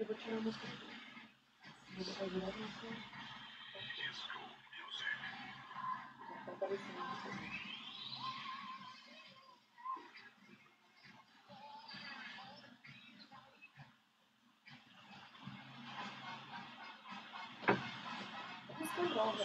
Eu vou tirar a música aqui. Vou botar direto na sua. Já tá aparecendo na sua. Música nova.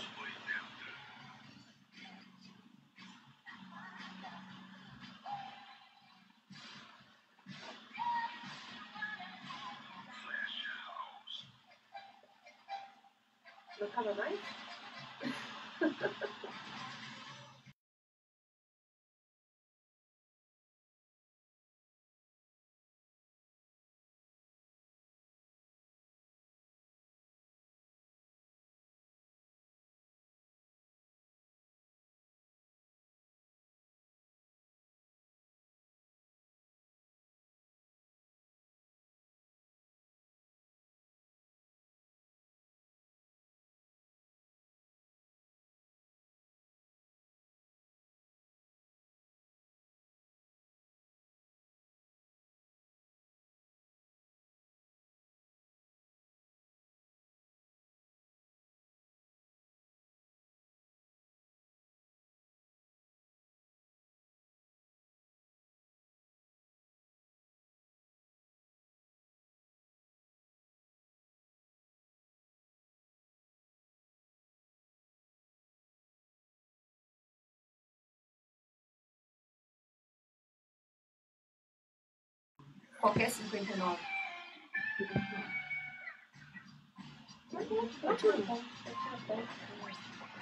Não cabe mais? Qualquer 59.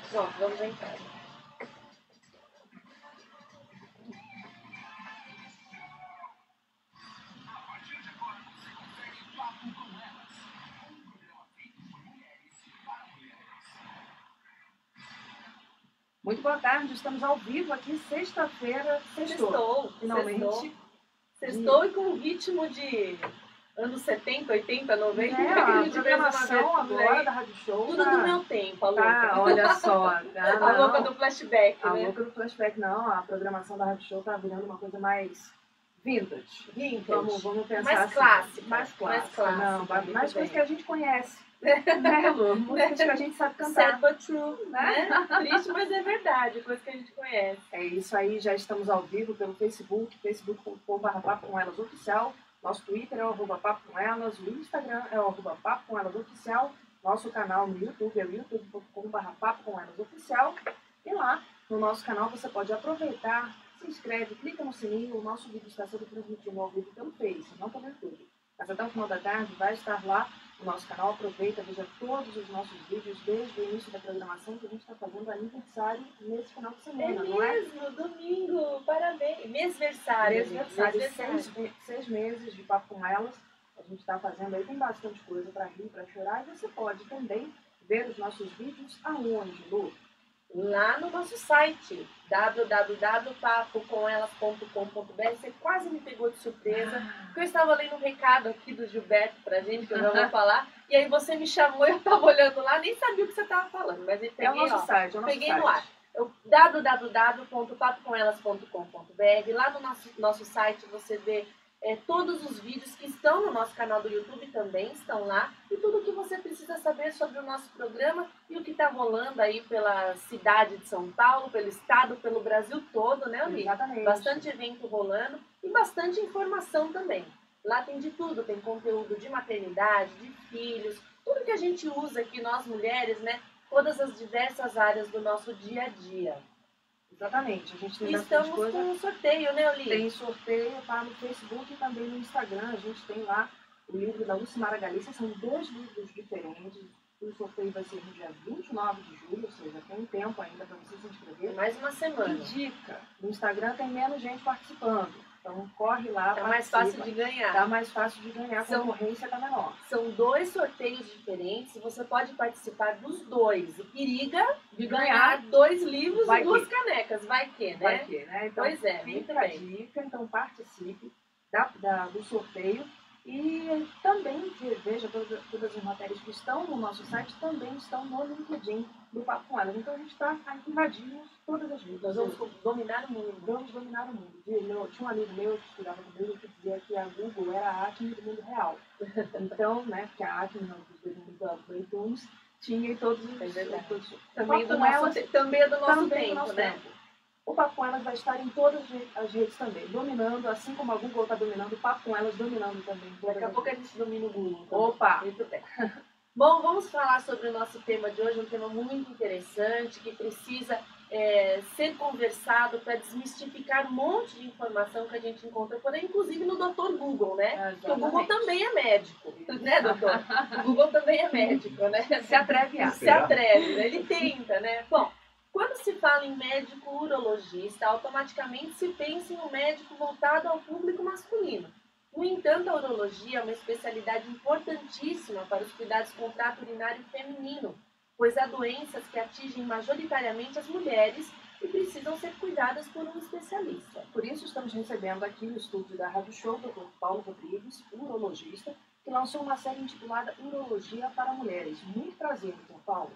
Pronto, vamos entrar. Muito boa tarde, estamos ao vivo aqui, sexta-feira, sextou, finalmente. Sextou e com um ritmo de anos 70, 80, 90. A programação agora da Rádio Show. Tudo do meu tempo, a louca. Tá, olha só. A louca do flashback, a né? louca do flashback, não. A programação da Rádio Show tá virando uma coisa mais vintage. Vamos pensar mais assim. Clássica. Mais clássica. Não, mais coisas que a gente conhece. Né, Lu? Músicas que a gente sabe cantar. Sad but true, né? Triste, mas é verdade, coisa que a gente conhece. É isso aí, já estamos ao vivo pelo Facebook, facebook.com/papo-com-elas-oficial. Nosso Twitter é o @papo-com-elas, o Instagram é o @papo-com-elas-oficial. Nosso canal no YouTube é o youtube.com/papo-com-elas-oficial. E lá, no nosso canal, você pode aproveitar, se inscreve, clica no sininho. O nosso vídeo está sendo transmitido ao vivo pelo Face, não pelo YouTube. Mas até o final da tarde vai estar lá no nosso canal. Aproveita, veja todos os nossos vídeos desde o início da programação, que a gente está fazendo aniversário nesse final de semana, não é? Mesmo, domingo, parabéns. Mêsversário. 6 meses de Papo com Elas. A gente está fazendo aí, tem bastante coisa para rir, para chorar. E você pode também ver os nossos vídeos aonde, Lu? Lá no nosso site, www.papocomelas.com.br. Você quase me pegou de surpresa, porque eu estava lendo um recado aqui do Gilberto pra gente, que eu já vou falar, e aí você me chamou e eu estava olhando lá, nem sabia o que você estava falando, mas eu peguei, é o nosso site, peguei no ar. www.papocomelas.com.br. Lá no nosso site você vê todos os vídeos que estão no nosso canal do YouTube também estão lá, e tudo o que você precisa saber sobre o nosso programa e o que está rolando aí pela cidade de São Paulo, pelo estado, pelo Brasil todo, né, Oli? Exatamente. Bastante evento rolando e bastante informação também. Lá tem de tudo, tem conteúdo de maternidade, de filhos, tudo que a gente usa aqui, nós mulheres, né? Todas as diversas áreas do nosso dia a dia. Exatamente, a gente tem Estamos bastante coisa. com um sorteio, né, Oli? Tem sorteio, tá no Facebook e também no Instagram. A gente tem lá o livro da Lucimara Galícia, são 2 livros diferentes. O sorteio vai ser no dia 29 de julho, ou seja, tem tempo ainda para você se inscrever. Mais uma semana. E dica, no Instagram tem menos gente participando, então corre lá, tá mais fácil de ganhar. Tá mais fácil de ganhar, a concorrência tá menor. São 2 sorteios diferentes, você pode participar dos 2. E periga de ganhar 2 livros e 2 canecas, vai que, né? Vai que, né? Então, pois é, muito bem. Dica, então participe do sorteio. E também veja todas as matérias que estão no nosso site também estão no LinkedIn do Papo com Elas. Então a gente está invadindo todas as redes. Nós vamos dominar o mundo. Vamos dominar o mundo. Tinha um amigo meu que estudava comigo que dizia que a Google era a Acme do mundo real. Então, né, porque a Acme dos 2002 tinha em todos os... Também do nosso tempo, né? O Papo com Elas vai estar em todas as redes também, dominando, assim como a Google está dominando, o Papo com Elas dominando também. Daqui a pouco a gente domina o Google. Então. Opa! Muito bem. Bom, vamos falar sobre o nosso tema de hoje, um tema muito interessante, que precisa ser conversado para desmistificar um monte de informação que a gente encontra por aí, inclusive no Dr. Google, né? Porque o Google também é médico, né, doutor? O Google também é médico, né? Se atreve a. Se atreve, né? Ele tenta, né? Bom, quando se fala em médico urologista, automaticamente se pensa em um médico voltado ao público masculino. No entanto, a urologia é uma especialidade importantíssima para os cuidados com o trato urinário feminino, pois há doenças que atingem majoritariamente as mulheres e precisam ser cuidadas por um especialista. Por isso, estamos recebendo aqui no estúdio da Rádio Show o Dr. Paulo Rodrigues, urologista, que lançou uma série intitulada Urologia para Mulheres. Muito prazer, Dr. Paulo.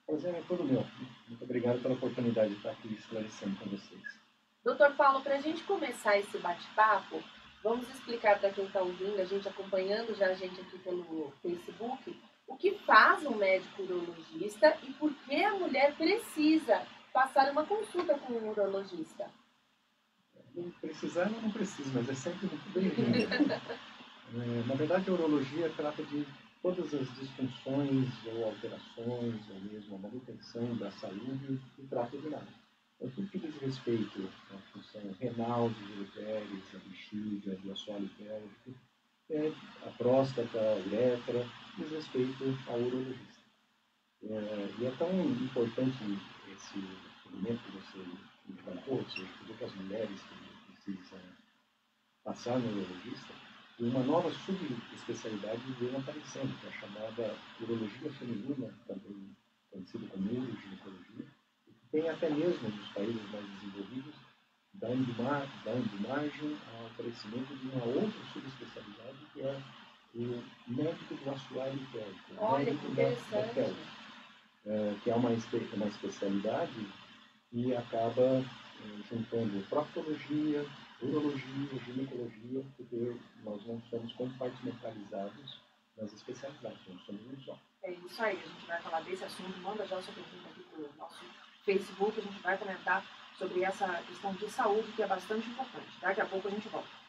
Prazer é todo meu. Muito obrigado pela oportunidade de estar aqui esclarecendo com vocês. Doutor Paulo, para a gente começar esse bate-papo, vamos explicar para quem está ouvindo, a gente acompanhando já a gente aqui pelo Facebook, o que faz um médico urologista e por que a mulher precisa passar uma consulta com um urologista. Precisar ela não precisa, mas é sempre muito bem-vindo. Na verdade, a urologia trata de todas as disfunções ou alterações, ou mesmo a manutenção da saúde do trato urinário. Então, tudo que diz respeito à função renal dos ureteres, a bexiga, do assoalho pélvico, a próstata, a uretra, diz respeito ao urologista. E é tão importante esse elemento que você levantou, ou seja, todas as mulheres que precisam passar no urologista, e uma nova subespecialidade vem aparecendo, que é a chamada urologia feminina, também conhecida como uroginoecologia, e que tem até mesmo nos países mais desenvolvidos, dando margem ao aparecimento de uma outra subespecialidade, que é o médico do assoalho pélvico, o médico da pelve, que é uma especialidade que acaba juntando proctologia, urologia, ginecologia, porque nós não somos compartimentalizados nas especialidades, nós somos um só. É isso aí, a gente vai falar desse assunto, manda já o seu pergunta aqui para o nosso Facebook, a gente vai comentar sobre essa questão de saúde que é bastante importante. Daqui a pouco a gente volta.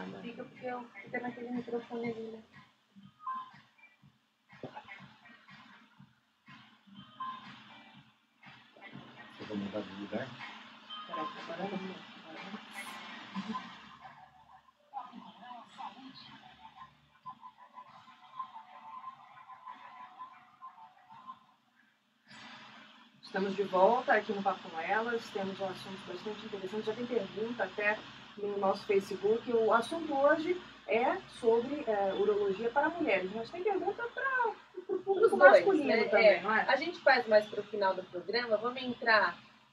afastada. Fica porque fica naquele microfone ali, né? Eu vou mudar de lugar. Peraí, agora não. Estamos de volta aqui no Papo com Elas, temos um assunto bastante interessante, já tem pergunta até no nosso Facebook. O assunto hoje é sobre urologia para mulheres, mas tem pergunta para o público masculino, né? Também, não é? A gente faz mais para o final do programa, vamos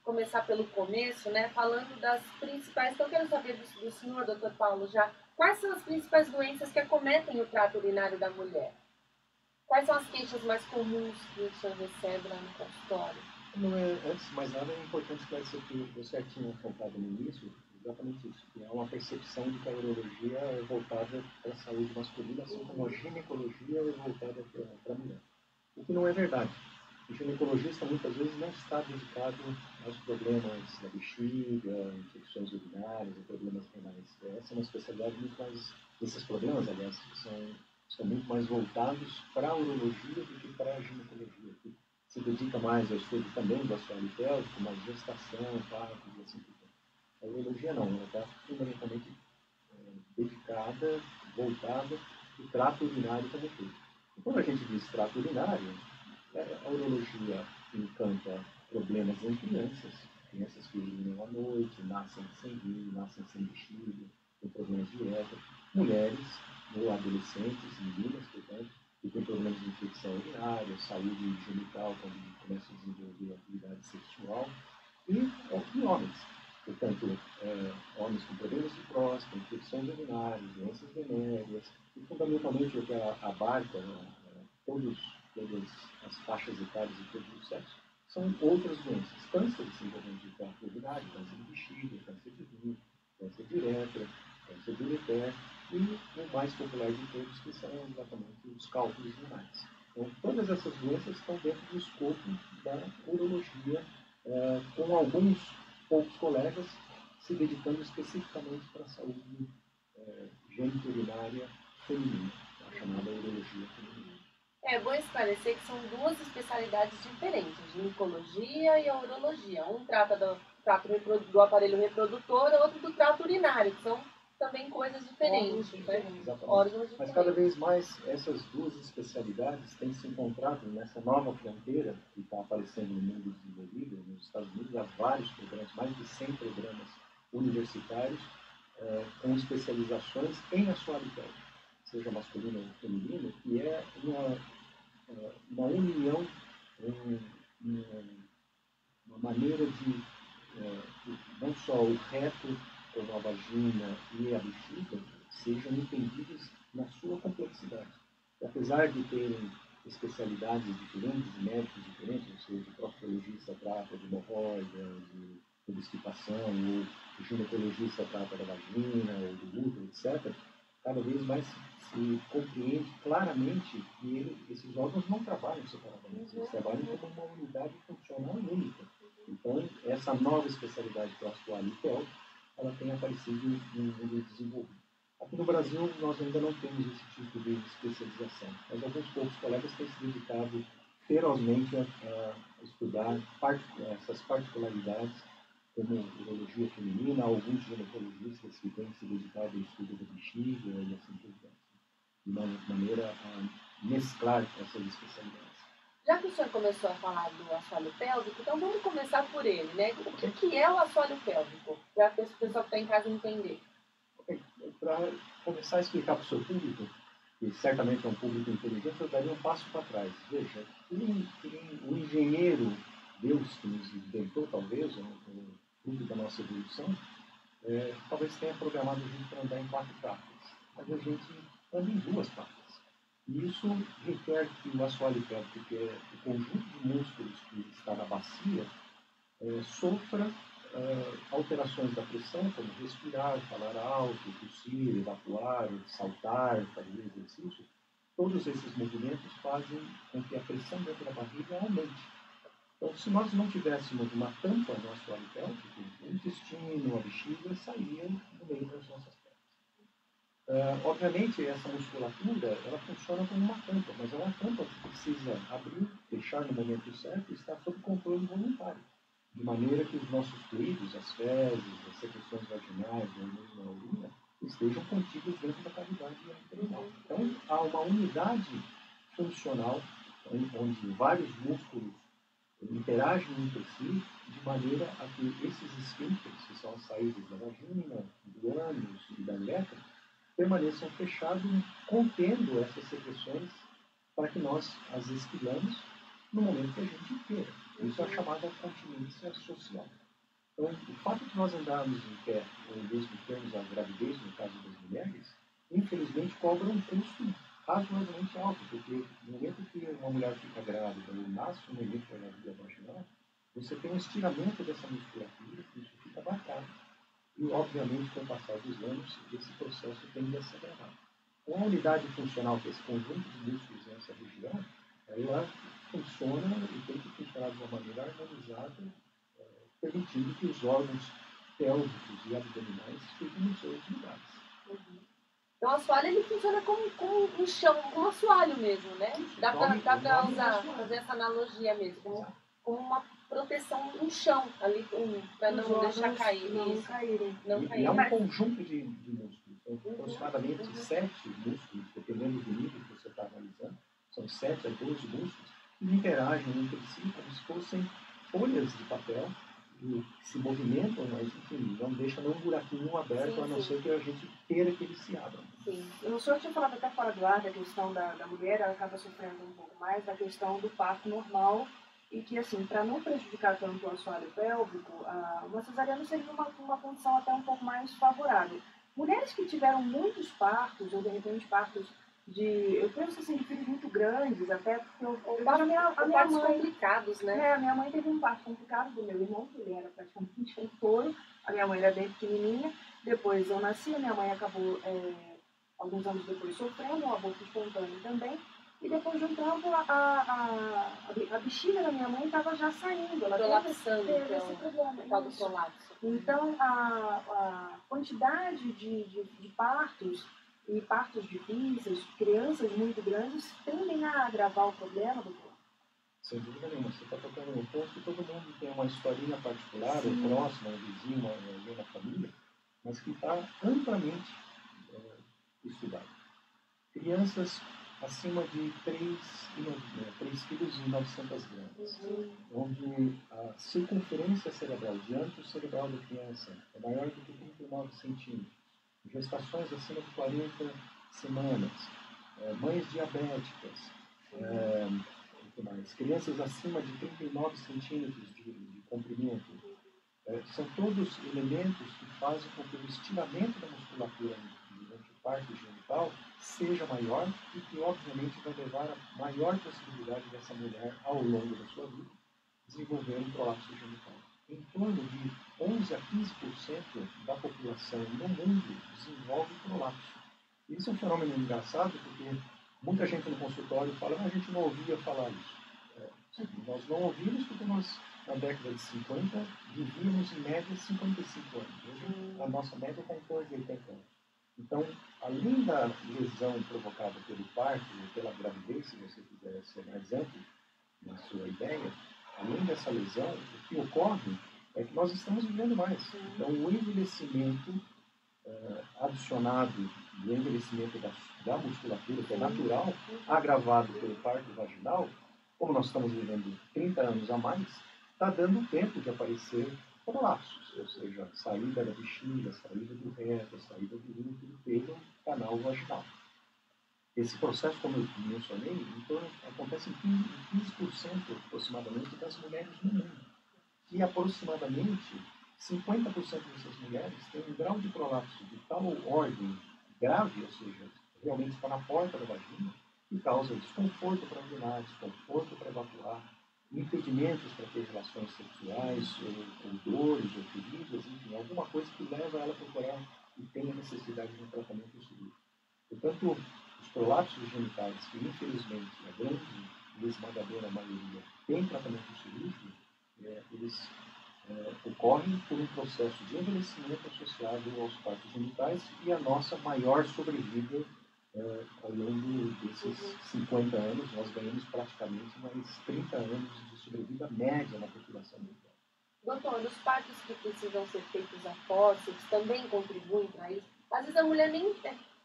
começar pelo começo, né? Falando das principais, então eu quero saber do senhor, doutor Paulo, já, quais são as principais doenças que acometem o trato urinário da mulher? Quais são as queixas mais comuns que o senhor recebe lá no consultório? Antes de mais nada, é importante esclarecer que você tinha apontado no início exatamente isso, que é uma percepção de que a urologia é voltada para a saúde masculina, assim como a ginecologia é voltada para a mulher. O que não é verdade. O ginecologista muitas vezes não está dedicado aos problemas da bexiga, infecções urinárias, problemas renais. Essa é uma especialidade muito mais... Esses problemas, aliás, são muito mais voltados para a urologia do que para a ginecologia, que se dedica mais ao estudo também do assoalho pélvico, mais gestação, partos e assim por diante. A urologia não, ela está fundamentalmente dedicada, voltada para o trato urinário como todo. E quando a gente diz trato urinário, a urologia encanta problemas em crianças que urinam à noite, nascem sem rim, nascem sem bexiga, com problemas de uretra, mulheres ou adolescentes, meninas, portanto, que têm problemas de infecção urinária, saúde genital, quando começam a desenvolver atividade sexual, e homens. Portanto, homens com problemas de próstata, infecções urinárias, doenças venéreas, e fundamentalmente o que abarca todas as faixas etárias de todos os sexos, são outras doenças. Câncer desenvolvimento de trato urinário, câncer de bexiga, câncer de rim, câncer de uretra, câncer de ureter, e o mais popular de todos, que são exatamente os cálculos renais. Então, todas essas doenças estão dentro do escopo da urologia, com alguns poucos colegas se dedicando especificamente para a saúde geniturinária feminina, a chamada urologia feminina. É bom esclarecer que são duas especialidades diferentes, a ginecologia e a urologia. Um trata do aparelho reprodutor, outro do trato urinário, que são também coisas diferentes, né? Órgãos diferentes. Mas cada vez mais essas duas especialidades têm se encontrado nessa nova fronteira que está aparecendo no mundo desenvolvido. Nos Estados Unidos há vários programas, mais de 100 programas universitários com especializações em assoalho pélvico, seja masculino ou feminino, que é uma união, uma maneira de não só o reto, como a vagina e a bexiga, sejam entendidos na sua complexidade. E apesar de terem especialidades diferentes, médicos diferentes, ou seja, o proctologista trata de hemorroida, de obstipação, ou o ginecologista trata da vagina, ou do útero, etc., cada vez mais se compreende claramente que esses órgãos não trabalham separadamente, eles trabalham como uma unidade funcional única. Então, essa nova especialidade para o assoalho pélvico, ela tem aparecido no mundo desenvolvido. Aqui no Brasil, nós ainda não temos esse tipo de especialização, mas alguns poucos colegas têm se dedicado ferozmente a estudar essas particularidades, como urologia feminina, alguns ginecologistas que têm se dedicado ao estudo da bexiga e assim por diante, de uma maneira a mesclar essas especialidades. Já que o senhor começou a falar do assoalho pélvico, então vamos começar por ele, né? O que é o assoalho pélvico? Para o pessoal que está em casa entender. Para começar a explicar para o seu público, que certamente é um público inteligente, eu daria um passo para trás. Veja, o engenheiro, Deus que nos inventou, talvez, o fruto da nossa evolução, talvez tenha programado a gente para andar em 4 patas, mas a gente anda em 2 patas. E isso requer que o assoalho pélvico, que é o conjunto de músculos que está na bacia, sofra alterações da pressão, como respirar, falar alto, tossir, evacuar, saltar, fazer exercício. Todos esses movimentos fazem com que a pressão dentro da barriga aumente. Então, se nós não tivéssemos uma tampa no assoalho pélvico, o intestino, a bexiga, sairiam no meio das nossas pernas. Obviamente, essa musculatura, ela funciona como uma tampa, mas é uma tampa que precisa abrir, fechar no momento certo e estar sob controle voluntário. De maneira que os nossos fluidos, as fezes, as secreções vaginais, ou mesmo a urina, estejam contidos dentro da cavidade abdominal. Então, há uma unidade funcional onde vários músculos interagem entre si de maneira a que esses esfíncteres, que são as saídas da vagina, do ânus e da uretra, permaneçam fechados, contendo essas secreções para que nós as expelamos no momento que a gente queira. Isso é a chamada continência social. Então, o fato de nós andarmos em pé, ou mesmo termos a gravidez, no caso das mulheres, infelizmente cobra um custo razoavelmente alto, porque no momento que uma mulher fica grávida ou nasce um evento da via vaginal, você tem um estiramento dessa musculatura, isso fica marcado. E, obviamente, com o passar dos anos, esse processo tende a se agravar. Então, a unidade funcional, que é esse conjunto de músculos nessa região, ela funciona e tem que funcionar de uma maneira harmonizada, permitindo que os órgãos pélvicos e abdominais fiquem nos seus lugares. Então, o assoalho ele funciona como um chão, como um assoalho mesmo, né? Dá para usar, fazer essa analogia mesmo, como uma proteção, um chão ali, para não deixar cair. Não caírem. E é um conjunto de músculos. São aproximadamente 7 músculos, dependendo do nível que você está analisando. São 7 a 12 músculos que interagem entre si como se fossem folhas de papel que se movimentam, mas enfim, não deixa nenhum buraquinho aberto, a não ser que a gente queira que eles se abram. Sim. O senhor tinha falado até fora do ar da questão da mulher, ela acaba sofrendo um pouco mais da questão do parto normal e que, assim, para não prejudicar tanto o assoalho pélvico, uma cesariana seria uma condição até um pouco mais favorável. Mulheres que tiveram muitos partos, ou de repente partos eu penso assim, de filhos muito grandes, até porque a minha partos mãe, complicados, né? A minha mãe teve um parto complicado do meu irmão, que ele era praticamente um touro, a minha mãe era bem pequenininha, depois eu nasci, a minha mãe acabou, alguns anos depois, sofrendo um aborto espontâneo também, e depois de um tempo a bexiga da minha mãe estava já saindo, ela teve esse problema. Tal do prolapso. Então, a quantidade de partos e partos difíceis, crianças muito grandes, tendem a agravar o problema do corpo. Sem dúvida nenhuma. Você está tocando no ponto que todo mundo tem uma historinha particular, ou próxima, um vizinho, alguém na família, mas que está amplamente estudado. Crianças acima de 3 quilos e 900 gramas, onde a circunferência cerebral, o diâmetro cerebral da criança é maior do que 39 centímetros, gestações acima de 40 semanas, mães diabéticas, crianças acima de 39 centímetros de comprimento, são todos elementos que fazem com que o estiramento da musculatura durante o parto genital seja maior e que, obviamente, vai levar a maior possibilidade dessa mulher, ao longo da sua vida, desenvolver um prolapso genital. Em torno de 11 a 15% da população no mundo desenvolve prolapso. Isso é um fenômeno engraçado porque muita gente no consultório fala que a gente não ouvia falar isso. Nós não ouvimos porque nós, na década de 50, vivíamos em média 55 anos. Hoje, a nossa média está em torno de 80 anos. Então, além da lesão provocada pelo parto ou pela gravidez, se você quiser ser mais amplo na sua ideia, além dessa lesão, o que ocorre é que nós estamos vivendo mais. Então, o envelhecimento adicionado do envelhecimento da musculatura, que é natural, agravado pelo parto vaginal, como nós estamos vivendo 30 anos a mais, está dando tempo de aparecer prolapsos, ou seja, saída da bexiga, saída do reto, saída do útero pelo canal vaginal. Esse processo, como eu mencionei, então, acontece em 15% aproximadamente das mulheres no mundo. E aproximadamente 50% dessas mulheres têm um grau de prolapso de tal ordem grave, ou seja, realmente está na porta da vagina, que causa desconforto para urinar, desconforto para evacuar, impedimentos para ter relações sexuais, ou dores, ou feridas, enfim, alguma coisa que leva ela a procurar e tenha necessidade de um tratamento cirúrgico. Portanto, os prolapsos genitais, que infelizmente a grande e esmagadora maioria tem tratamento cirúrgico, eles ocorrem por um processo de envelhecimento associado aos partos genitais e a nossa maior sobrevida ao longo desses 50 anos. Nós ganhamos praticamente mais 30 anos de sobrevida média na população mundial. Doutor, os partos que precisam ser feitos a fórceps também contribuem para isso? Às vezes a mulher nem...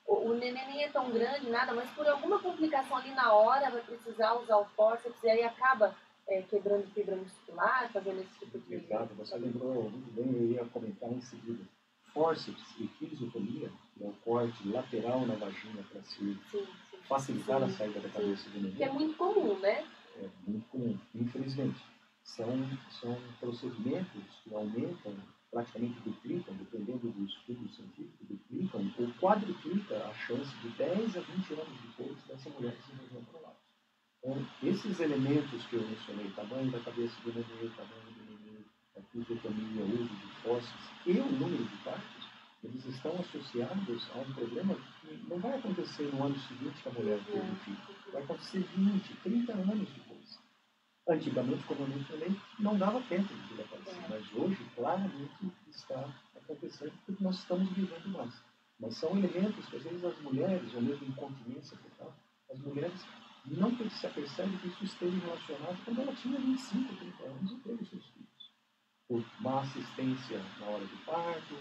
O neném nem é tão grande, nada, mas por alguma complicação ali na hora vai precisar usar o fórceps e aí acaba quebrando fibra muscular, fazendo esse tipo de... Exato, você lembrou muito bem, eu ia comentar em seguida. Fórceps e fisiotomia, que é o corte lateral na vagina para se facilitar a saída da cabeça do neném. Que é muito comum, né? É muito comum, infelizmente. São procedimentos que aumentam, praticamente duplicam, dependendo do estudo científico, duplicam ou quadruplicam a chance de 10 a 20 anos depois dessa mulher desenvolver um prolapso. Então, esses elementos que eu mencionei, tamanho da cabeça do neném, tamanho do neném, a fisiotomia, o uso de fórceps e o número de partos, eles estão associados a um problema que não vai acontecer no ano seguinte que a mulher teve um filho. Vai acontecer 20, 30 anos depois. Antigamente, como eu mencionei, não dava tempo de tudo aparecer, mas hoje claramente está acontecendo porque nós estamos vivendo mais. Mas são elementos que às vezes as mulheres, ou mesmo incontinência fetal, as mulheres não se percebem que isso esteja relacionado quando ela tinha 25, 30 anos e teve seus filhos. Por má assistência na hora do parto,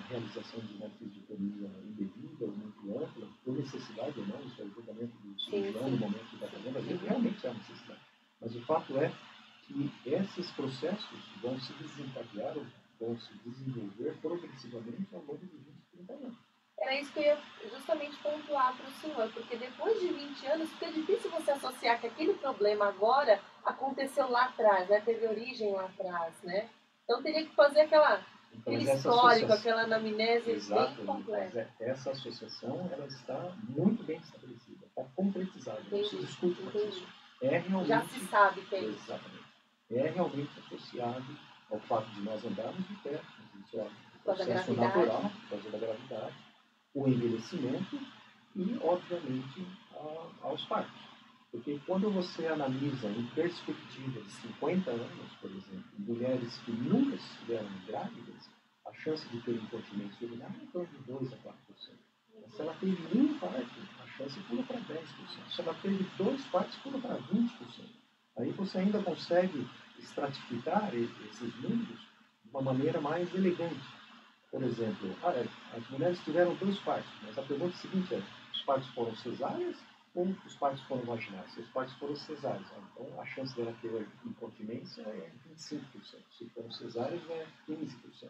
realização de uma fisiotomia indevida ou muito ampla, por necessidade ou não, isso é o julgamento do cirurgião no momento que está fazendo, às vezes realmente há necessidade. Mas o fato é que esses processos vão se desencadear, vão se desenvolver progressivamente ao longo de 20, 30 anos. Era isso que eu ia justamente pontuar para o senhor, porque depois de 20 anos fica difícil você associar que aquele problema agora aconteceu lá atrás, né? Teve origem lá atrás, né? Então teria que fazer aquele histórico, aquela anamnese bem completa. Essa associação ela está muito bem estabelecida, está concretizada, não se discute mais isso. Realmente, já se sabe que é isso. Exatamente. É realmente associado ao fato de nós andarmos de pé, isso é um processo natural, por causa da gravidade, o envelhecimento e, obviamente, aos partos. Porque quando você analisa em perspectiva de 50 anos, por exemplo, mulheres que nunca estiveram grávidas, a chance de ter incontinência urinária é em torno de 2 a 4%. Mas se ela teve um parto, a chance pula para 10%. Se ela teve 2 partos, pula para 20%. Aí você ainda consegue estratificar esses números de uma maneira mais elegante. Por exemplo, as mulheres tiveram 2 partos, mas a pergunta seguinte é: os partos foram cesáreas ou os partos foram vaginais? Se os partos foram cesáreas, então a chance dela ter incontinência é 25%. Se foram cesáreas, é 15%.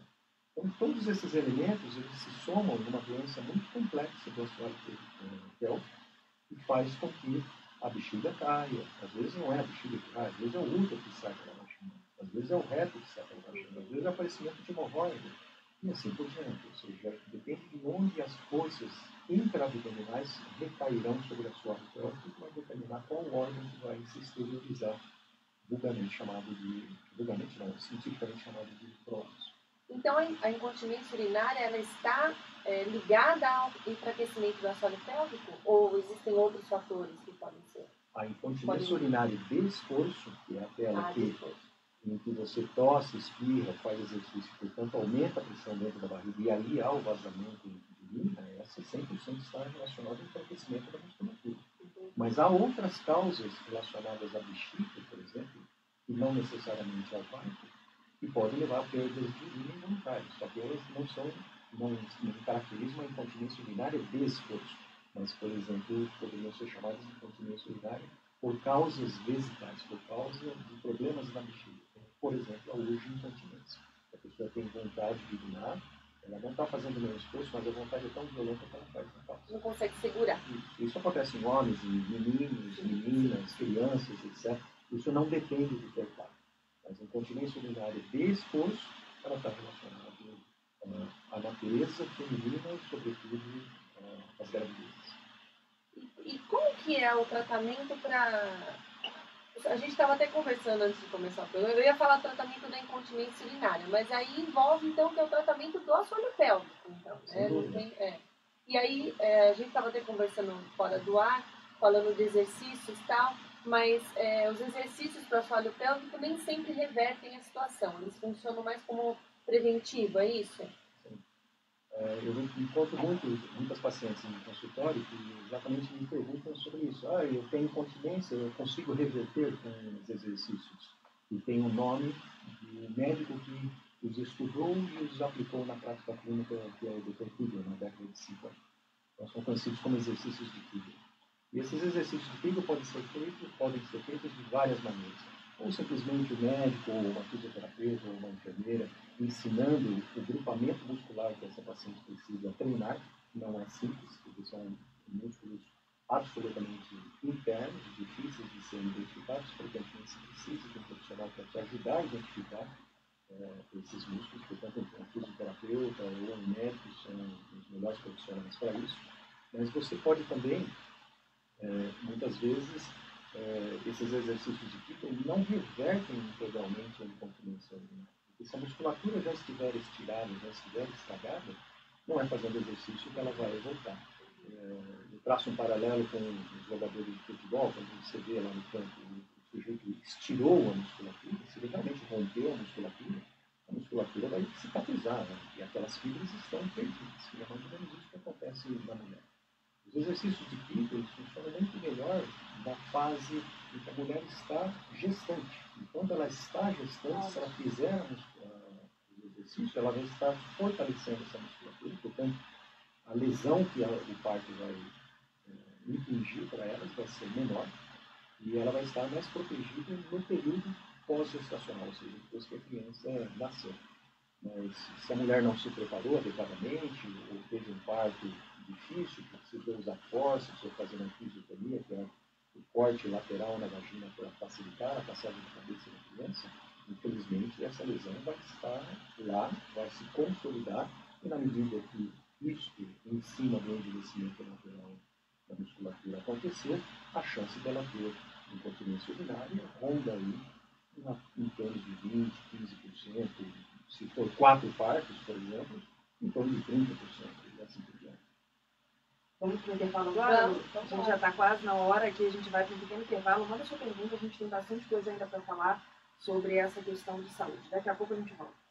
Então, todos esses elementos eles se somam numa doença muito complexa do assoalho pélvico e faz com que a bexiga caia. Às vezes não é a bexiga que cai, às vezes é o útero que sai pela vagina, às vezes é o reto que sai pela vagina, às vezes é o aparecimento de hemorroida e assim por diante. Ou seja, depende de onde as forças intra-abdominais recairão sobre a assoalho pélvico que vai determinar qual órgão que vai se esterilizar, cientificamente chamado de prolapso. Então, a incontinência urinária ela está ligada ao enfraquecimento do assoalho pélvico? Ou existem outros fatores que podem ser? A incontinência urinária de esforço, que é aquela em que você tosse, espirra, faz exercício, portanto aumenta a pressão dentro da barriga e ali há o vazamento de urina, essa 100% está relacionada ao enfraquecimento da musculatura. Mas há outras causas relacionadas à bexiga, por exemplo, que não necessariamente ao parto, que podem levar a perdas de urina involuntárias, só que elas não caracterizam a incontinência urinária de esforço, mas, por exemplo, poderiam ser chamadas de incontinência urinária por causas vesicais, por causa de problemas na bexiga. Por exemplo, a urge-incontinência. A pessoa tem vontade de urinar, ela não está fazendo nenhum esforço, mas a vontade é tão violenta que ela faz na calça. Não consegue segurar. Isso acontece em homens, em meninos, meninas, crianças, etc. Isso não depende do teu pai. Mas a incontinência urinária de esforço, ela está relacionada à natureza feminina e, sobretudo, às gravidezes. E como que é o tratamento para... A gente estava até conversando antes de começar o programa, eu ia falar tratamento da incontinência urinária, mas aí envolve, então, que é o tratamento do assoalho pélvico, então, né? E aí, a gente estava até conversando fora do ar, falando de exercícios e tal, mas os exercícios para o assoalho pélvico nem sempre revertem a situação. Eles funcionam mais como preventivo, é isso? Sim. Eu encontro muitas pacientes no consultório que exatamente me perguntam sobre isso. Eu tenho incontinência, eu consigo reverter com os exercícios. E tem o nome do médico que os estudou e os aplicou na prática clínica, que é o Dr. Kegel, na década de 50. Então, são conhecidos como exercícios de Kegel. E esses exercícios de Kegel podem ser feitos de várias maneiras. Ou simplesmente o médico, ou uma fisioterapeuta, ou uma enfermeira, ensinando o grupamento muscular que essa paciente precisa treinar. Não é simples, porque são músculos absolutamente internos, difíceis de serem identificados. Frequentemente se precisa de um profissional para te ajudar a identificar esses músculos. Portanto, um fisioterapeuta ou um médico são os melhores profissionais para isso. Mas você pode também, muitas vezes, esses exercícios de Kegel não revertem integralmente a incontinência urinária. Porque se a musculatura já estiver estirada, já estiver estragada, não é fazendo exercício que ela vai voltar. Eu traço um paralelo com os jogadores de futebol, quando você vê lá no campo o sujeito estirou a musculatura, se ele realmente rompeu a musculatura vai cicatrizar, né? E aquelas fibras estão perdidas. E é mais ou menos isso que acontece na mulher. Os exercícios de Kegel funcionam muito melhor na fase em que a mulher está gestante. Enquanto ela está gestante, se ela fizer os exercícios, ela vai estar fortalecendo essa musculatura. Portanto, a lesão que o parto vai infligir para elas vai ser menor e ela vai estar mais protegida no período pós-gestacional, ou seja, depois que a criança nasceu. Mas se a mulher não se preparou adequadamente ou teve um parto difícil, precisou usar forceps ou fazer uma episiotomia, que é o corte lateral na vagina para facilitar a passagem da cabeça da criança, infelizmente essa lesão vai estar lá, vai se consolidar e na medida que isso em cima do envelhecimento lateral da musculatura acontecer, a chance dela ter incontinência urinária ronda aí em torno de 20, 15%, se for 4 partos, por exemplo, em torno de 30%, e assim por diante. Vamos para o intervalo agora? Vamos. A gente já está quase na hora aqui, a gente vai para um pequeno intervalo. Manda sua pergunta, a gente tem bastante coisa ainda para falar sobre essa questão de saúde. Daqui a pouco a gente volta.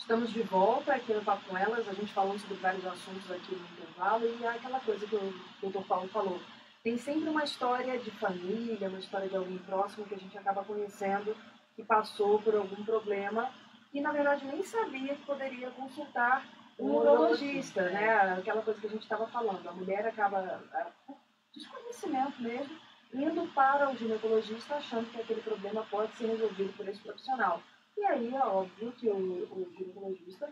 Estamos de volta aqui no Papo com Elas, a gente falando sobre vários assuntos aqui no intervalo e é aquela coisa que o Dr. Paulo falou. Tem sempre uma história de família, uma história de alguém próximo que a gente acaba conhecendo que passou por algum problema e, na verdade, nem sabia que poderia consultar um urologista, né? Aquela coisa que a gente estava falando. A mulher acaba, por desconhecimento mesmo, indo para o ginecologista achando que aquele problema pode ser resolvido por esse profissional. E aí é óbvio que o ginecologista,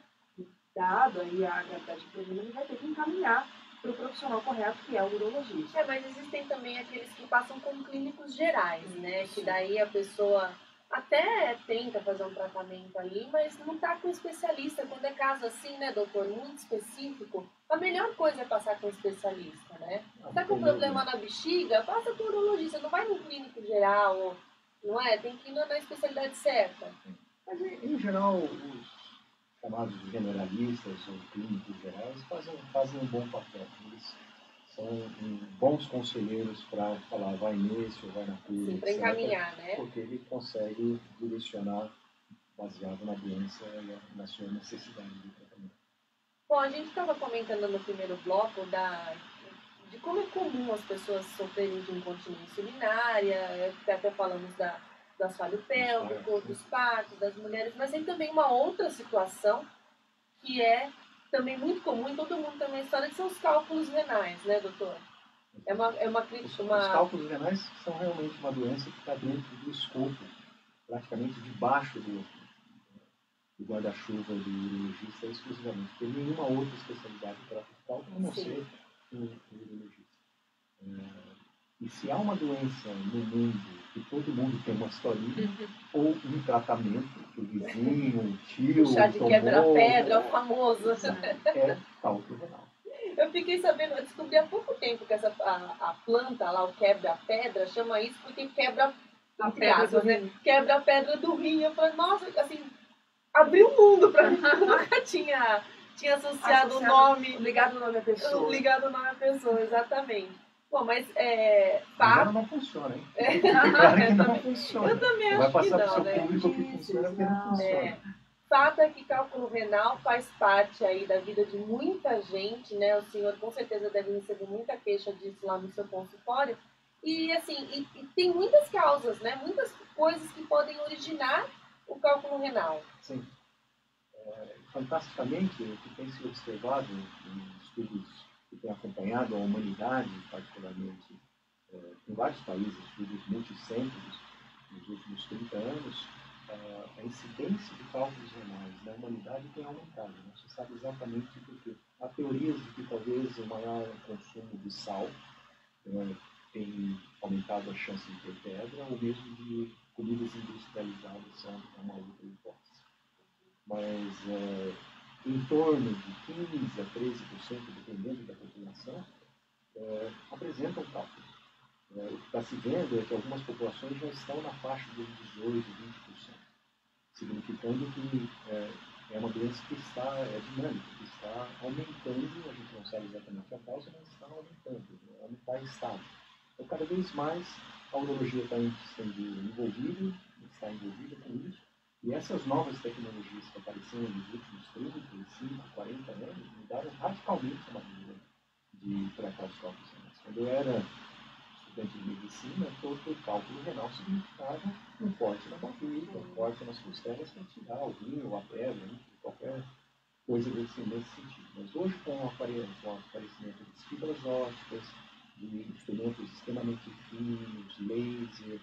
dado aí a gravidade do problema, ele vai ter que encaminhar para o profissional correto, que é o urologista. Mas existem também aqueles que passam com clínicos gerais, né? Que daí a pessoa até tenta fazer um tratamento ali, mas não está com especialista. Quando é caso assim, né, doutor, muito específico, a melhor coisa é passar com especialista, né? Está com problema na bexiga, passa com o urologista, não vai no clínico geral, não é? Tem que ir na especialidade certa. Mas, em geral, os chamados generalistas ou clínicos gerais fazem um bom papel. Eles são bons conselheiros para falar, vai nesse ou vai naquele. Sim, para encaminhar, né? Porque ele consegue direcionar baseado na doença e na sua necessidade de tratamento. Bom, a gente estava comentando no primeiro bloco de como é comum as pessoas sofrerem de incontinência urinária, até falamos do assoalho pélvico, dos partos, das mulheres, mas tem também uma outra situação que é também muito comum e todo mundo tem uma história, que são os cálculos renais, né, doutor? Os cálculos renais são realmente uma doença que está dentro do escopo, praticamente debaixo do guarda-chuva do urologista exclusivamente. Tem nenhuma outra especialidade para o cálculo, a não ser o urologista. E se há uma doença no mundo que todo mundo tem uma historinha, ou um tratamento que o vizinho, o tio, o chá de quebra-pedra, o famoso. É cálculo renal. Eu fiquei sabendo, eu descobri há pouco tempo que a planta lá, o quebra-pedra, chama isso porque quebra a pedra, né? Quebra a pedra do rim. Eu falei, nossa, assim, abriu o mundo pra mim. Eu nunca tinha associado o nome. Ligado o nome à pessoa. Ligado o nome à pessoa, exatamente. Bom, mas agora não funciona, hein? Claro que não funciona. Eu também vai acho que passar não, para o seu né? público que funciona porque não funciona. Fato é que cálculo renal faz parte aí da vida de muita gente, né? O senhor com certeza deve receber muita queixa disso lá no seu consultório. E assim, e tem muitas causas, né? Muitas coisas que podem originar o cálculo renal. Sim. Fantasticamente, o que tem se observado em estudos que têm acompanhado a humanidade, particularmente em vários países, estudos multicêntricos, nos últimos 30 anos, a incidência de cálculos renais na humanidade tem aumentado. Não se sabe exatamente por quê. Há teorias de que talvez o maior consumo de sal tem aumentado a chance de ter pedra, ou mesmo de comidas industrializadas são uma outra hipótese. Mas em torno de 15% a 13%, dependendo da população, apresentam cálculos. O que está se vendo é que algumas populações já estão na faixa dos 18%, 20%, significando que é uma doença que é dinâmica, que está aumentando, a gente não sabe exatamente a causa, mas está aumentando, ela não está estável. Então, cada vez mais a urologia está envolvida com isso, e essas novas tecnologias que apareceram nos últimos 30, 35, 40 anos mudaram radicalmente a maneira de tratar os cálculos renais. Quando eu era estudante de medicina, todo o cálculo renal significava um corte na barriga, um corte nas costelas para tirar o rim ou a pedra, qualquer coisa nesse sentido. Mas hoje, com o aparecimento de fibras ópticas, de instrumentos extremamente finos, laser,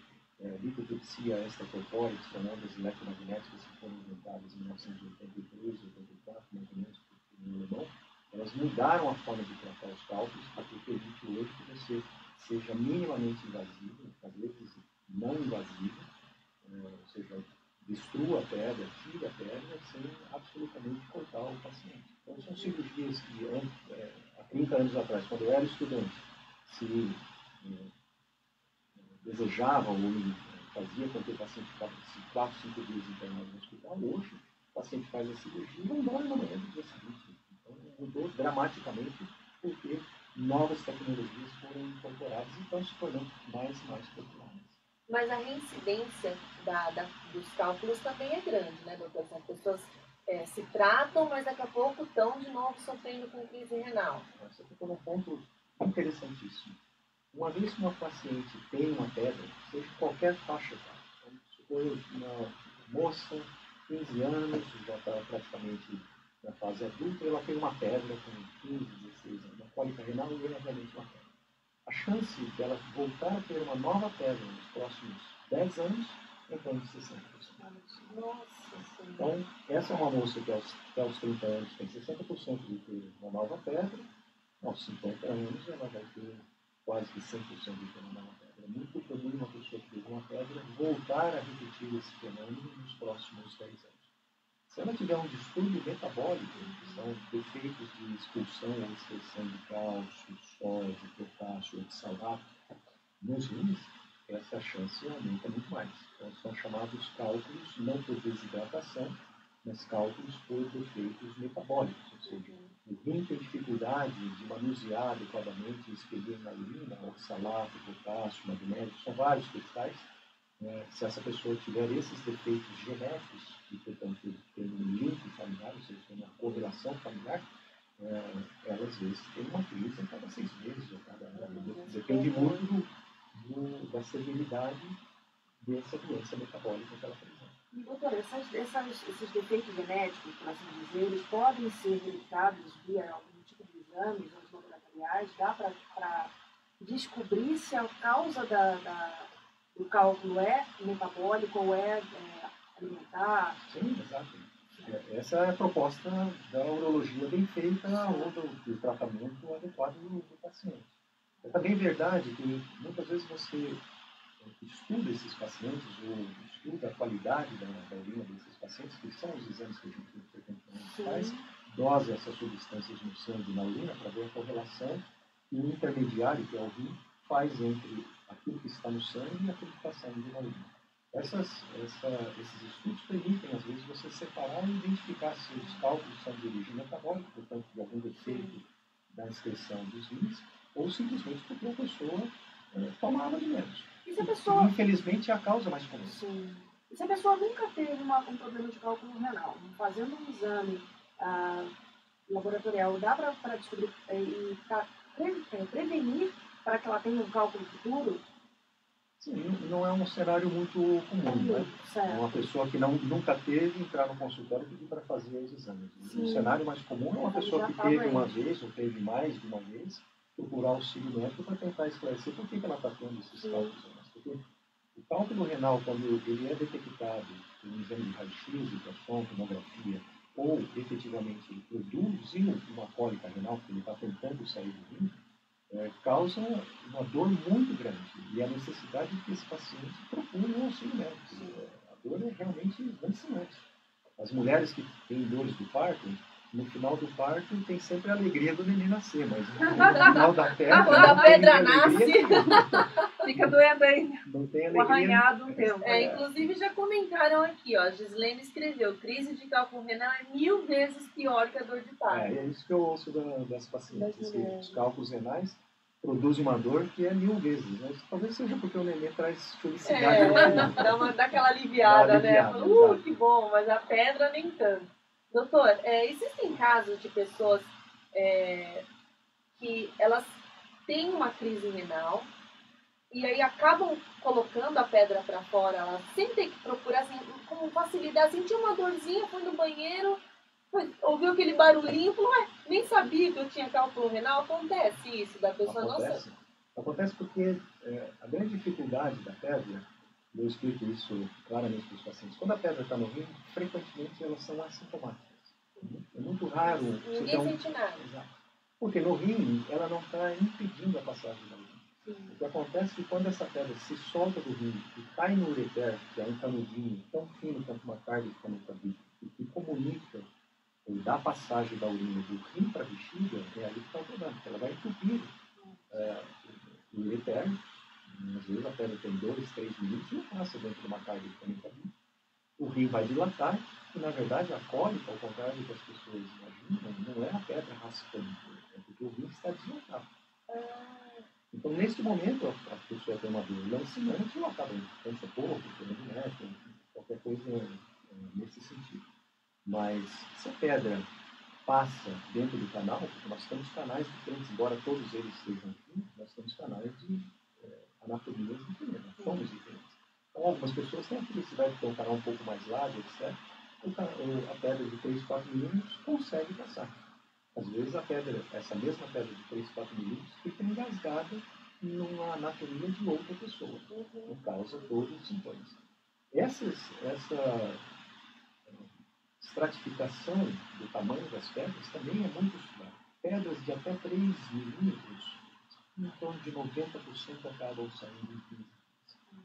litotipsia extracorpórea, que são ondas eletromagnéticas que foram inventadas em 1983, 84, mais ou menos, no alemão, elas mudaram a forma de tratar os cálculos para que permite hoje que você seja minimamente invasivo, às vezes não invasivo, ou seja, destrua a pedra, tira a pedra, sem absolutamente cortar o paciente. Então, são cirurgias que há 30 anos atrás, quando eu era estudante, se desejava ou fazia com que o paciente ficasse 4, 5 dias internado no hospital. Hoje, o paciente faz a cirurgia e vai embora na manhã do dia seguinte. Então, mudou dramaticamente porque novas tecnologias foram incorporadas e estão se tornando mais e mais populares. Mas a reincidência dos cálculos também é grande, né, doutor? As pessoas se tratam, mas daqui a pouco estão de novo sofrendo com crise renal. Você tocou num ponto interessantíssimo. Uma vez que uma paciente tem uma pedra, seja qualquer faixa etária, vamos supor uma moça, 15 anos, já está praticamente na fase adulta, e ela tem uma pedra com 15, 16 anos, uma cólica renal e é realmente uma pedra. A chance dela voltar a ter uma nova pedra nos próximos 10 anos é em torno de 60%. Nossa Senhora. Então, essa é uma moça que aos 30 anos tem 60% de ter uma nova pedra, aos 50 anos ela vai ter quase que 100% de ter uma nova pedra. É muito comum uma pessoa que teve uma pedra voltar a repetir esse fenômeno nos próximos 10 anos. Se ela tiver um distúrbio metabólico, que são defeitos de expulsão ou excreção de cálcio, sódio, potássio, oxalato nos rins, essa chance aumenta muito mais. Então, são chamados cálculos não por desidratação, mas cálculos por defeitos metabólicos, ou seja, o rim tem dificuldade de manusear adequadamente e expelir na urina, oxalato, potássio, magnésio, são vários cristais. Se essa pessoa tiver esses defeitos genéticos, e portanto tem um link familiar, ou seja, tem uma correlação familiar, ela às vezes tem uma crise a cada 6 meses, ou cada depende muito da severidade dessa doença metabólica que ela apresenta. E, doutora, esses defeitos genéticos, por assim dizer, eles podem ser verificados via algum tipo de exames ou laboratoriais? Dá para descobrir se a causa do cálculo é metabólico ou é alimentar? Sim, exato. Essa é a proposta da urologia bem feita ou do tratamento adequado do paciente. É também verdade que muitas vezes você estuda esses pacientes ou estuda a qualidade da urina desses pacientes, que são os exames que a gente frequentemente faz, dosa essas substâncias no sangue e na urina para ver a correlação que o intermediário, que é o rim, faz entre aquilo que está no sangue e aquilo que está saindo na urina. Esses estudos permitem, às vezes, você separar e identificar se os cálculos são de origem metabólica, portanto, de algum defeito da excreção dos rins, ou simplesmente porque a pessoa toma água de menos. E se a pessoa... Infelizmente, é a causa mais comum. Sim. E se a pessoa nunca teve um problema de cálculo renal, fazendo um exame laboratorial, dá para descobrir e prevenir para que ela tenha um cálculo futuro? Sim, não é um cenário muito comum, né? Uma pessoa que nunca teve entrar no consultório e pedir para fazer os exames. Sim. O cenário mais comum é uma pessoa que teve uma vez ou teve mais de uma vez procurar auxílio médico para tentar esclarecer por que ela está tendo esses cálculos. Porque o cálculo renal, quando ele é detectado em um exame de raio-x, ultrassom, tomografia, ou efetivamente ele produziu uma cólica renal, porque ele está tentando sair do rim, causa uma dor muito grande e a necessidade de que esse paciente procure um auxílio médico. A dor é realmente lancinante. As mulheres que têm dores do parto, no final do parto tem sempre a alegria do neném nascer, mas no final da pedra... Quando a pedra nasce, fica doendo ainda. Não tem o arranhado um tempo. Inclusive já comentaram aqui, ó, a Gislene escreveu, crise de cálculo renal é 1000 vezes pior que a dor de parto. É isso que eu ouço das pacientes, que os cálculos renais produzem uma dor que é 1000 vezes, mas talvez seja porque o neném traz felicidade. Dá aquela aliviada, né? Que bom, mas a pedra nem tanto. Doutor, existem casos de pessoas que elas têm uma crise renal e aí acabam colocando a pedra para fora, elas sem ter que procurar, assim, com facilidade, sentiu uma dorzinha, foi no banheiro, ouviu aquele barulhinho, falou, nem sabia que eu tinha cálculo renal. Acontece isso da pessoa não saber. Acontece porque a grande dificuldade da pedra, eu explico isso claramente para os pacientes, quando a pedra está no rim, frequentemente elas são assintomáticas. É muito raro. Ninguém sente nada. Exato. Porque no rim ela não está impedindo a passagem da urina. O que acontece é que quando essa pedra se solta do rim e cai no ureter, que é um canudinho tão fino quanto uma carga de caneta e que comunica ou dá passagem da urina do rim para a bexiga, é ali que está o problema, porque ela vai entupir o ureter. Às vezes a pedra tem 2, 3 minutos e não passa dentro de uma carga de caneta. O rim vai dilatar e, na verdade, a cólica, ao contrário do que as pessoas imaginam, não é a pedra raspando, é porque o rim está dilatado. Então, nesse momento, a pessoa tem uma dor lancinante e ela acaba em socorro, procurando médico, qualquer coisa nesse sentido. Mas se a pedra passa dentro do canal, porque nós temos canais diferentes, embora todos eles estejam aqui, nós temos canais de anatomias diferentes, nós somos diferentes. Então, algumas pessoas têm a felicidade de ter um canal um pouco mais largo, etc. A pedra de 3, 4 milímetros consegue passar. Às vezes essa mesma pedra de 3, 4 milímetros fica engasgada numa anatomia de outra pessoa, que causa todos os sintomas. Essa estratificação do tamanho das pedras também é muito estudada. Pedras de até 3 milímetros, em torno de 90% acabam saindo em 15 dias.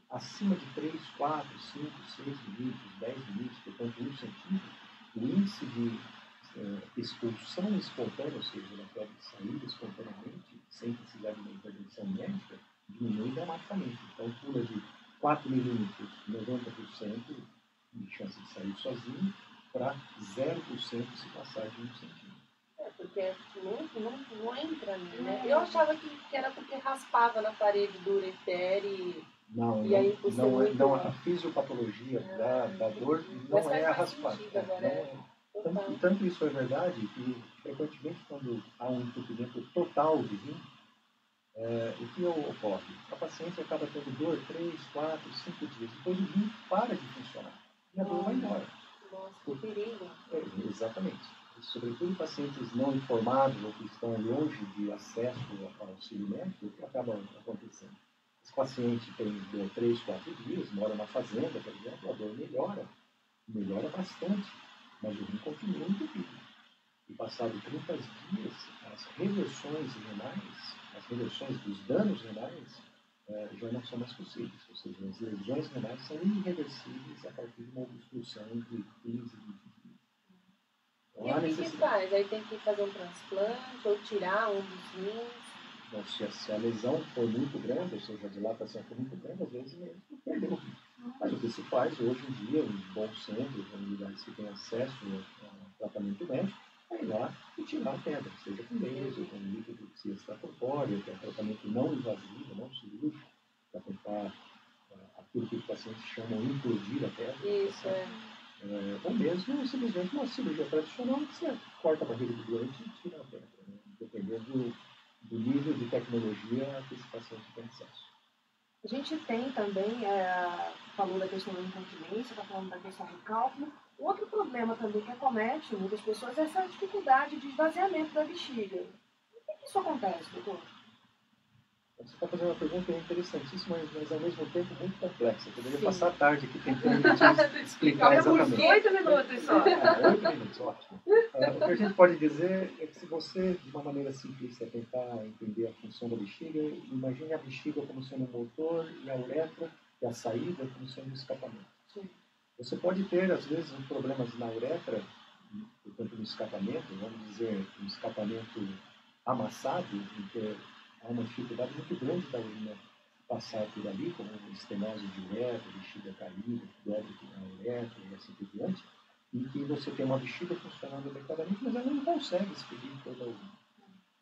Acima de 3, 4, 5, 6 milímetros, 10 milímetros, portanto 1 centímetro, o índice de expulsão espontânea, ou seja, da pedra sair espontaneamente, sem precisar de uma intervenção médica, diminui dramaticamente. Então pula de 4 milímetros, 90% de chance de sair sozinho, para 0% se passar de 1 centímetro. Porque não entra, né? Eu achava que era porque raspava na parede do ureter e... Não, a fisiopatologia da dor não é a raspagem. Tanto isso é verdade que, frequentemente, quando há um entupimento total de rim, o que ocorre? A paciente acaba tendo dor 3, 4, 5 dias. Depois o rim para de funcionar e a dor vai embora. Nossa, que perigo. Exatamente. Sobretudo pacientes não informados ou que estão longe de acesso ao auxílio médico, o que acaba acontecendo? Esse paciente tem dor 3, 4 dias, mora na fazenda, por exemplo, a dor melhora bastante, mas o rim continua entupido. E passado 30 dias, as reversões renais, as reversões dos danos renais, já não são mais possíveis. Ou seja, as lesões renais são irreversíveis a partir de uma obstrução de 15 e 20 dias. Então, e o que faz? Aí tem que fazer um transplante ou tirar um dos rins? Então, se a lesão for muito grande, ou seja, a dilatação for muito grande, às vezes mesmo perdeu o rim. Mas o que se faz hoje em dia, em bons centros, em unidades que têm acesso a tratamento médico, é ir lá e tirar a pedra, seja com laser, com líquido de extracorpóreo, que é um tratamento não invasivo, não cirúrgico, para tentar aquilo que os pacientes chamam de implodir a pedra. Isso, ou mesmo simplesmente uma cirurgia tradicional que você corta a barriga do doente e tira a pedra, né? Dependendo do nível de tecnologia que esse paciente tem acesso. A gente tem também, falou da questão da incontinência, está falando da questão do cálculo. Outro problema também que acomete muitas pessoas é essa dificuldade de esvaziamento da bexiga. Por que isso acontece, doutor? Você está fazendo uma pergunta interessantíssima, mas ao mesmo tempo muito complexa. Eu poderia passar a tarde aqui tentando te explicar exatamente. 8 minutos só. 8 minutos, ótimo. O que a gente pode dizer é que se você, de uma maneira simplista, tentar entender a função da bexiga, imagine a bexiga como sendo um motor e a uretra e a saída como sendo um escapamento. Sim. Você pode ter, às vezes, problemas na uretra, portanto, no escapamento, vamos dizer, um escapamento amassado, em que há uma dificuldade muito grande da urina passar por ali, como estenose de uretra, bexiga caída, débito na uretra e assim por diante, em que você tem uma bexiga funcionando adequadamente, mas ela não consegue expedir toda a urina.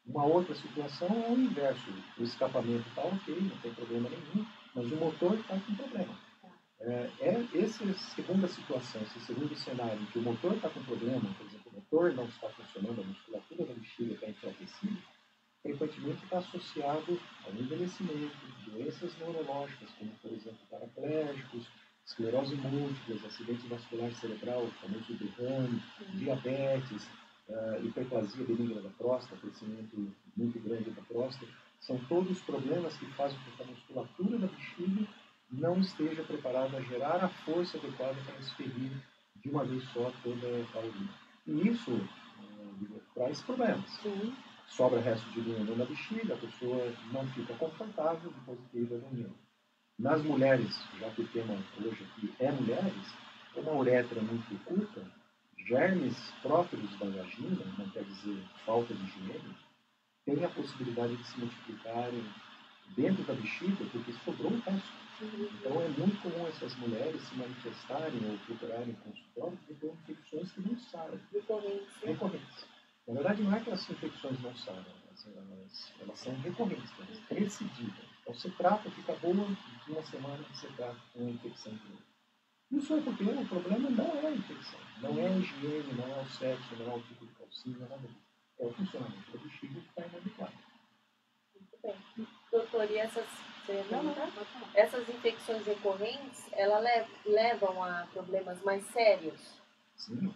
Uma outra situação é o inverso. O escapamento está ok, não tem problema nenhum, mas o motor está com problema. Essa segunda situação, esse segundo cenário em que o motor está com problema, por exemplo, o motor não está funcionando, a musculatura da bexiga está enfraquecida, frequentemente está associado ao envelhecimento, doenças neurológicas, como, por exemplo, paraplégicos, esclerose múltipla, acidente vascular cerebral, o famoso derrame, diabetes, hiperplasia benigna da próstata, crescimento muito grande da próstata. São todos problemas que fazem com que a musculatura da bexiga não esteja preparada a gerar a força adequada para expelir de uma vez só toda a urina. E isso traz problemas. Sim. Sobra resto de urina na bexiga, a pessoa não fica confortável depois de ter ido ao banheiro. Nas mulheres, já que o tema hoje aqui é mulheres, uma uretra muito curta, germes próprios da vagina, não quer dizer falta de higiene, tem a possibilidade de se multiplicarem dentro da bexiga porque sobrou um resto. Então é muito comum essas mulheres se manifestarem ou procurarem consultório porque têm infecções que não saram. Recorrentes. Na verdade, não é que as infecções não saram, elas são recorrentes, elas recidivam. Então você trata, fica boa, de uma semana você trata com uma infecção de novo. Isso é porque o problema não é a infecção, não é a higiene, não é o sexo, não é o tipo de calcinha, nada disso. É o funcionamento da bexiga que está inadequado. Muito bem. Doutor, e essas, Não, pode falar. essas infecções recorrentes, elas levam a problemas mais sérios? Sim,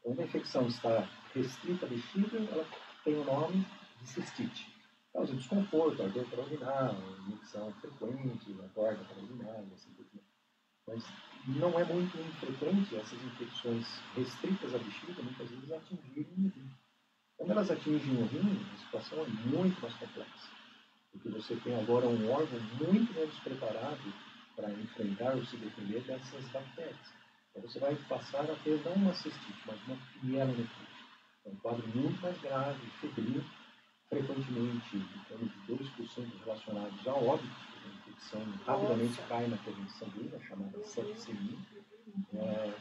quando a infecção está restrita à bexiga, ela tem o nome de cistite. Causa desconforto, ardor para urinar, micção frequente, acorda para urinar, e assim por diante. Mas não é muito infrequente essas infecções restritas à bexiga, muitas vezes atingirem o rim. Quando elas atingem o rim, a situação é muito mais complexa, porque você tem agora um órgão muito menos preparado para enfrentar ou se defender dessas bactérias. Então você vai passar a ter não uma cistite, mas uma pielonefrite. É um quadro muito mais grave, febril, frequentemente em torno de 2% relacionados a óbito, porque a infecção rapidamente cai na corrente sanguínea, chamada septicemia.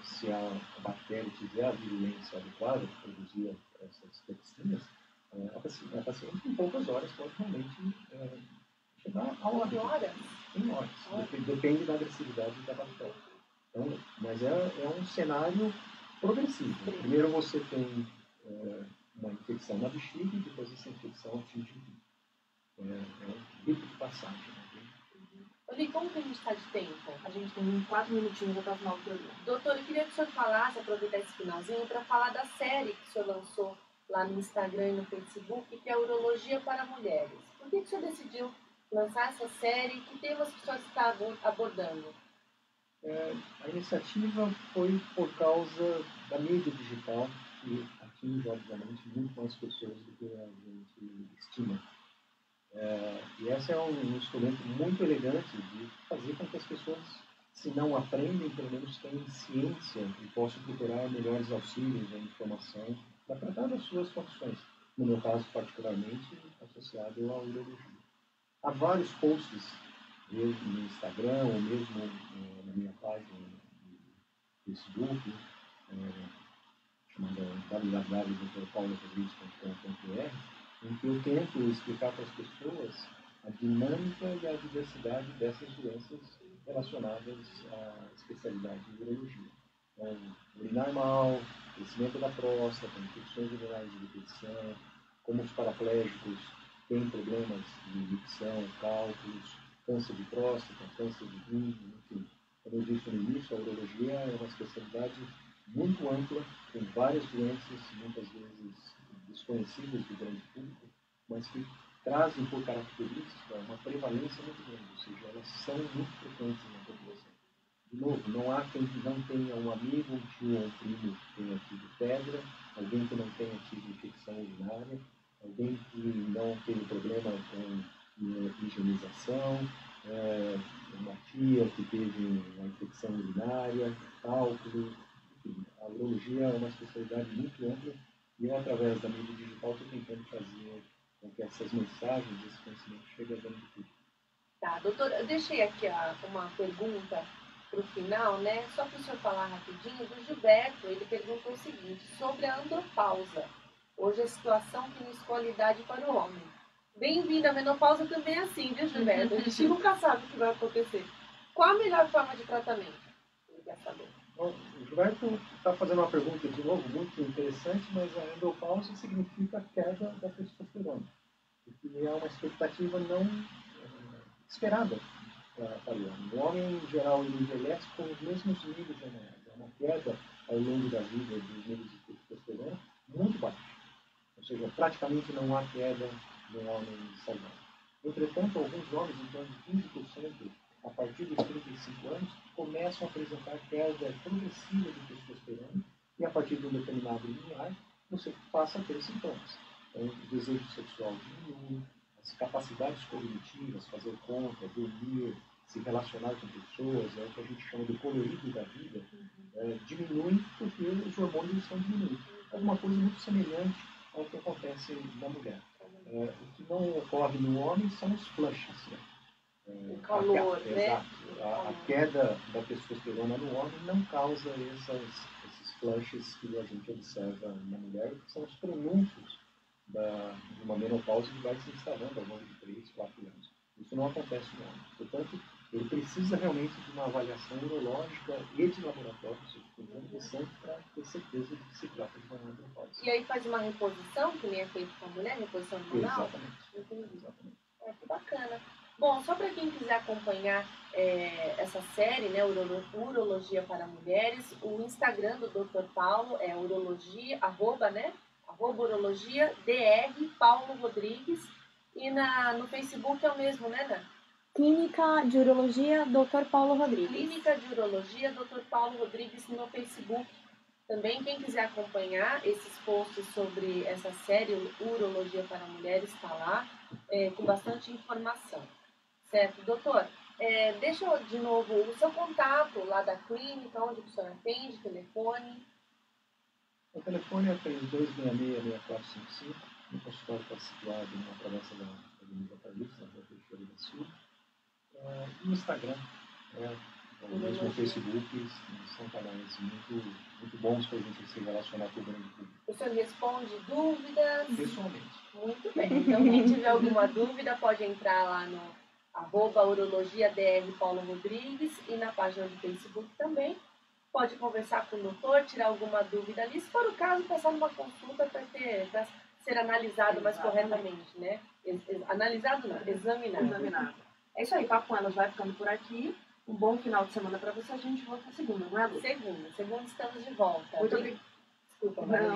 Se a bactéria tiver a virulência adequada para produzir essas toxinas, a paciente em poucas horas pode realmente chegar a óbito. Em horas. Depende da agressividade da bactéria. Então, mas é um cenário progressivo. Primeiro você tem uma infecção na bexiga e depois essa infecção atinge o rim. É um rito de passagem. Oli, como que a gente está de tempo? A gente tem 4 minutinhos até o final do programa. Doutor, eu queria que o senhor falasse, aproveitar esse finalzinho, para falar da série que o senhor lançou lá no Instagram e no Facebook, que é Urologia para Mulheres. Por que o senhor decidiu lançar essa série e que temas que o senhor está abordando? A iniciativa foi por causa da mídia digital, que atinge, obviamente, muito mais pessoas do que a gente estima. E esse é um instrumento muito elegante de fazer com que as pessoas, se não aprendem, pelo menos tenham ciência e possam procurar melhores auxílios, informação para tratar das suas condições. No meu caso, particularmente, associado à urologia. Há vários posts no Instagram ou mesmo na minha página no Facebook, chamada www.paulorodrigues.com.br, em que eu tento explicar para as pessoas a dinâmica e a diversidade dessas doenças relacionadas à especialidade de urologia. Então, urinar mal, crescimento da próstata, infecções urinárias de repetição, como os paraplégicos têm problemas de micção, cálculos, câncer de próstata, câncer de rim, enfim. Como eu disse no início, a urologia é uma especialidade muito ampla, com várias doenças, muitas vezes desconhecidas do grande público, mas que trazem por característica uma prevalência muito grande, ou seja, elas são muito frequentes na população. De novo, não há quem não tenha um amigo, um tio ou um primo que tenha tido pedra, alguém que não tenha tido infecção urinária, alguém que não tenha problema com higienização, uma tia que teve uma infecção urinária, cálculo. Enfim, a urologia é uma especialidade muito ampla e eu, através da mídia digital, estou tentando fazer com que essas mensagens, esse conhecimento chegue a grande público. Tá, doutor, eu deixei aqui uma pergunta para o final, né? Só para o senhor falar rapidinho, do Gilberto. Ele perguntou o seguinte, sobre a andropausa. Hoje a situação que não escolhe idade para o homem. Bem-vindo, a menopausa também é assim, viu, Gilberto? A gente nunca sabe o que vai acontecer. Qual a melhor forma de tratamento? Ele quer saber. Bom, o Gilberto está fazendo uma pergunta, de novo, muito interessante, mas a andropausa significa a queda da testosterona, o que é uma expectativa não esperada para o homem. O homem, em geral, ele envelhece com os mesmos níveis hormonais. É uma queda ao longo da vida dos níveis de testosterona muito baixa. Ou seja, praticamente não há queda no homem saudável. Entretanto, alguns homens, em torno de 15%, a partir dos 35 anos, começam a apresentar queda progressiva de testosterona e, a partir de um determinado limiar, você passa a ter sintomas. Então, o desejo sexual diminui, as capacidades cognitivas, fazer conta, dormir, se relacionar com pessoas, é o que a gente chama de colorido da vida, diminui porque os hormônios estão diminuindo. É uma coisa muito semelhante ao que acontece na mulher. O que não ocorre no homem são os flushes, né? O calor, né? Exato. A queda da testosterona no homem não causa esses flushes que a gente observa na mulher, que são os prenúncios de uma menopausa que vai se instalando ao longo de 3, 4 anos. Isso não acontece no homem. Portanto, ele precisa realmente de uma avaliação urológica e de laboratório, de nutrição, para ter certeza de que se trata de uma andropause. E aí faz uma reposição, que nem é feito com a mulher, reposição hormonal? Exatamente. Entendi. Exatamente. Que bacana. Bom, só para quem quiser acompanhar essa série, né, Urologia para Mulheres, o Instagram do Dr. Paulo é urologia, arroba urologia, DR Paulo Rodrigues, e no Facebook é o mesmo, né, Dan? Clínica de Urologia, Dr. Paulo Rodrigues. Clínica de Urologia, Dr. Paulo Rodrigues no Facebook. Também, quem quiser acompanhar esses posts sobre essa série Urologia para Mulheres, está lá, com bastante informação. Certo, doutor? Deixa eu, de novo, o seu contato lá da clínica, onde o senhor atende, telefone. O telefone é 3266-6455. O consultório está situado na travessa da Avenida Paulista, na Rua Teixeira da Silva. No Instagram, o mesmo Facebook, são canais muito bons para a gente se relacionar com o grande público. O senhor responde dúvidas? Pessoalmente. Muito bem. Então, quem tiver alguma dúvida, pode entrar lá no @urologia_dr Paulo Rodrigues e na página do Facebook também. Pode conversar com o doutor, tirar alguma dúvida ali. Se for o caso, passar numa consulta para ser analisado mais corretamente, né? Analisado não, examinado. É isso aí, Papo com Elas vai ficando por aqui. Um bom final de semana para você. A gente volta na segunda, não é, Lu? Segunda estamos de volta.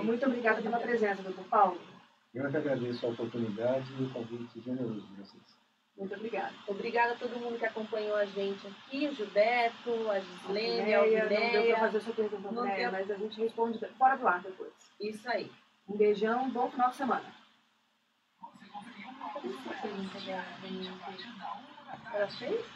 Muito obrigada pela presença, doutor Paulo. Eu que agradeço a oportunidade e o convite generoso de vocês. Muito obrigada. Obrigada a todo mundo que acompanhou a gente aqui, o Gilberto, a Gislene, a Alvineia. Alvineia. Não deu para fazer sua pergunta, Alvineia, mas a gente responde fora do ar depois. Isso aí. Um beijão, bom final de semana. Ela fez?